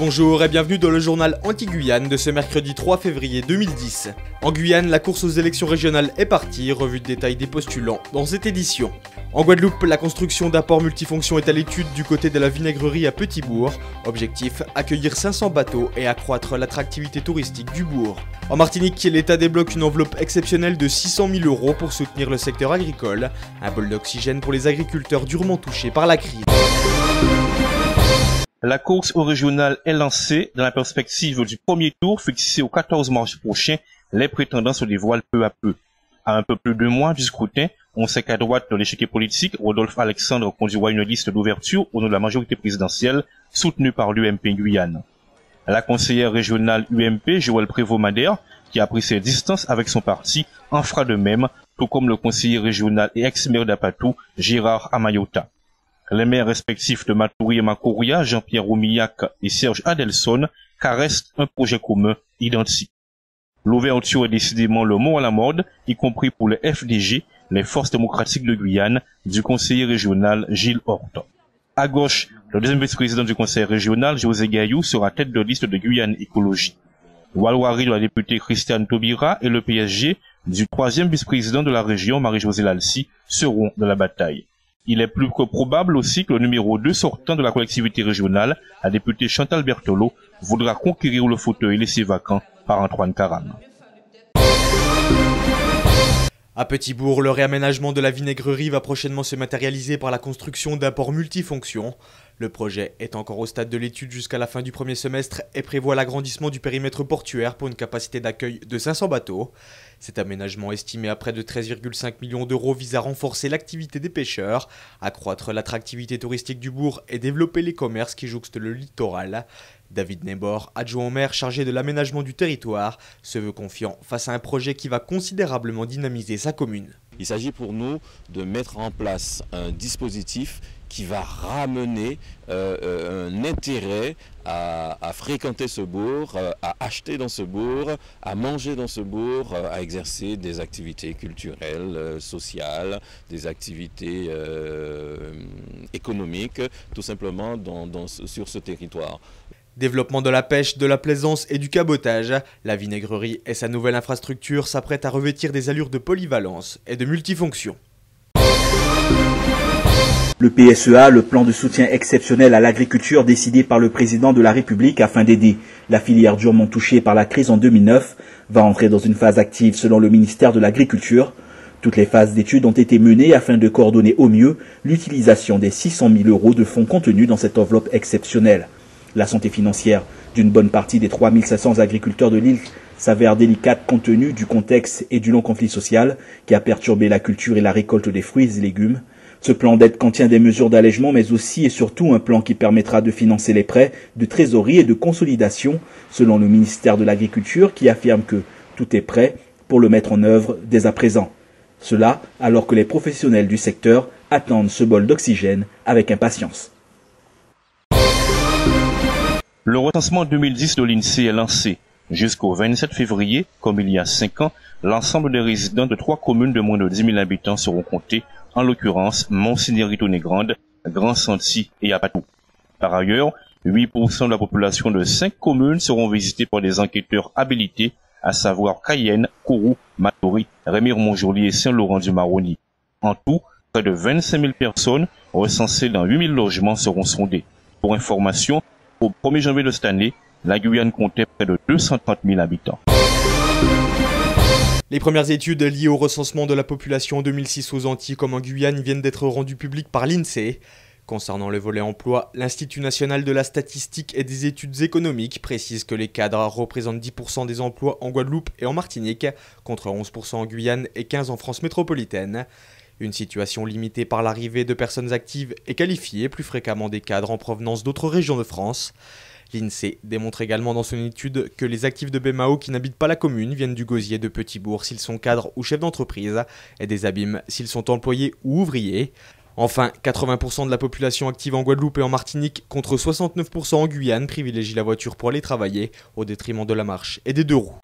Bonjour et bienvenue dans le journal Anti-Guyane de ce mercredi 3 février 2010. En Guyane, la course aux élections régionales est partie, revue de détail des postulants dans cette édition. En Guadeloupe, la construction d'un port multifonction est à l'étude du côté de la vinaigrerie à Petit-Bourg. Objectif, accueillir 500 bateaux et accroître l'attractivité touristique du bourg. En Martinique, l'État débloque une enveloppe exceptionnelle de 600 000 € pour soutenir le secteur agricole. Un bol d'oxygène pour les agriculteurs durement touchés par la crise. La course au régional est lancée dans la perspective du premier tour fixé au 14 mars prochain. Les prétendants se dévoilent peu à peu. À un peu plus de mois du scrutin, on sait qu'à droite de l'échiquier politique, Rodolphe Alexandre conduira une liste d'ouverture au nom de la majorité présidentielle soutenue par l'UMP Guyane. La conseillère régionale UMP, Joël Prévost-Madère, qui a pris ses distances avec son parti, en fera de même, tout comme le conseiller régional et ex-maire d'Apatou, Gérard Amayota. Les maires respectifs de Matoury et Makouria, Jean-Pierre Roumillac et Serge Adelson, caressent un projet commun identique. L'ouverture est décidément le mot à la mode, y compris pour les FDG, les Forces démocratiques de Guyane, du conseiller régional Gilles Horte. À gauche, le deuxième vice-président du conseil régional, José Gaillou, sera tête de liste de Guyane Écologie. Walwari de la députée Christiane Taubira et le PSG du troisième vice-président de la région, Marie-Josée Lalcy, seront de la bataille. Il est plus que probable aussi que le numéro 2 sortant de la collectivité régionale, la députée Chantal Berthelot, voudra conquérir le fauteuil laissé vacant par Antoine Karam. À Petit-Bourg, le réaménagement de la vinaigrerie va prochainement se matérialiser par la construction d'un port multifonction. Le projet est encore au stade de l'étude jusqu'à la fin du premier semestre et prévoit l'agrandissement du périmètre portuaire pour une capacité d'accueil de 500 bateaux. Cet aménagement estimé à près de 13,5 millions d'euros vise à renforcer l'activité des pêcheurs, accroître l'attractivité touristique du bourg et développer les commerces qui jouxtent le littoral. David Nebor, adjoint au maire chargé de l'aménagement du territoire, se veut confiant face à un projet qui va considérablement dynamiser sa commune. Il s'agit pour nous de mettre en place un dispositif qui va ramener un intérêt à fréquenter ce bourg, à acheter dans ce bourg, à manger dans ce bourg, à exercer des activités culturelles, sociales, des activités économiques, tout simplement sur ce territoire. Développement de la pêche, de la plaisance et du cabotage, la vinaigrerie et sa nouvelle infrastructure s'apprêtent à revêtir des allures de polyvalence et de multifonction. Le PSEA, le plan de soutien exceptionnel à l'agriculture décidé par le président de la République afin d'aider la filière durement touchée par la crise en 2009, va entrer dans une phase active selon le ministère de l'Agriculture. Toutes les phases d'études ont été menées afin de coordonner au mieux l'utilisation des 600 000 € de fonds contenus dans cette enveloppe exceptionnelle. La santé financière d'une bonne partie des 3500 agriculteurs de l'île s'avère délicate compte tenu du contexte et du long conflit social qui a perturbé la culture et la récolte des fruits et légumes. Ce plan d'aide contient des mesures d'allègement mais aussi et surtout un plan qui permettra de financer les prêts de trésorerie et de consolidation selon le ministère de l'Agriculture qui affirme que tout est prêt pour le mettre en œuvre dès à présent. Cela alors que les professionnels du secteur attendent ce bol d'oxygène avec impatience. Le recensement 2010 de l'INSEE est lancé. Jusqu'au 27 février, comme il y a 5 ans, l'ensemble des résidents de 3 communes de moins de 10 000 habitants seront comptés, en l'occurrence Monsigny-Ritourné-Grande, Grand-Santi et Apatou. Par ailleurs, 8% de la population de 5 communes seront visitées par des enquêteurs habilités, à savoir Cayenne, Kourou, Matoury, Rémire-Montjoly et Saint-Laurent-du-Maroni. En tout, près de 25 000 personnes recensées dans 8 000 logements seront sondées. Pour information, au 1er janvier de cette année, la Guyane comptait près de 230 000 habitants. Les premières études liées au recensement de la population en 2006 aux Antilles comme en Guyane viennent d'être rendues publiques par l'INSEE. Concernant le volet emploi, l'Institut national de la statistique et des études économiques précise que les cadres représentent 10% des emplois en Guadeloupe et en Martinique, contre 11% en Guyane et 15% en France métropolitaine. Une situation limitée par l'arrivée de personnes actives et qualifiées, plus fréquemment des cadres en provenance d'autres régions de France. L'INSEE démontre également dans son étude que les actifs de BMAO qui n'habitent pas la commune viennent du gosier de Petit-Bourg s'ils sont cadres ou chefs d'entreprise et des abîmes s'ils sont employés ou ouvriers. Enfin, 80% de la population active en Guadeloupe et en Martinique contre 69% en Guyane privilégient la voiture pour aller travailler au détriment de la marche et des 2 roues.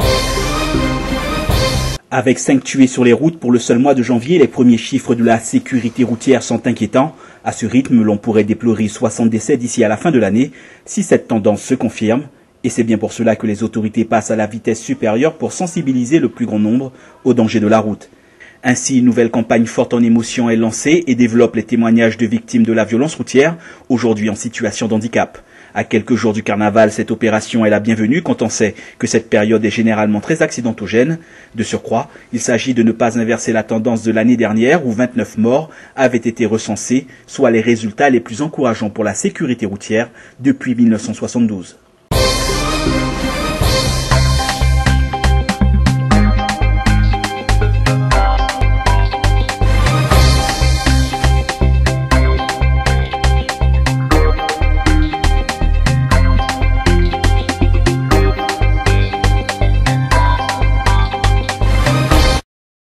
Avec 5 tués sur les routes pour le seul mois de janvier, les premiers chiffres de la sécurité routière sont inquiétants. À ce rythme, l'on pourrait déplorer 60 décès d'ici à la fin de l'année, si cette tendance se confirme. Et c'est bien pour cela que les autorités passent à la vitesse supérieure pour sensibiliser le plus grand nombre aux dangers de la route. Ainsi, une nouvelle campagne forte en émotion est lancée et développe les témoignages de victimes de la violence routière, aujourd'hui en situation de handicap. À quelques jours du carnaval, cette opération est la bienvenue quand on sait que cette période est généralement très accidentogène. De surcroît, il s'agit de ne pas inverser la tendance de l'année dernière où 29 morts avaient été recensés, soit les résultats les plus encourageants pour la sécurité routière depuis 1972.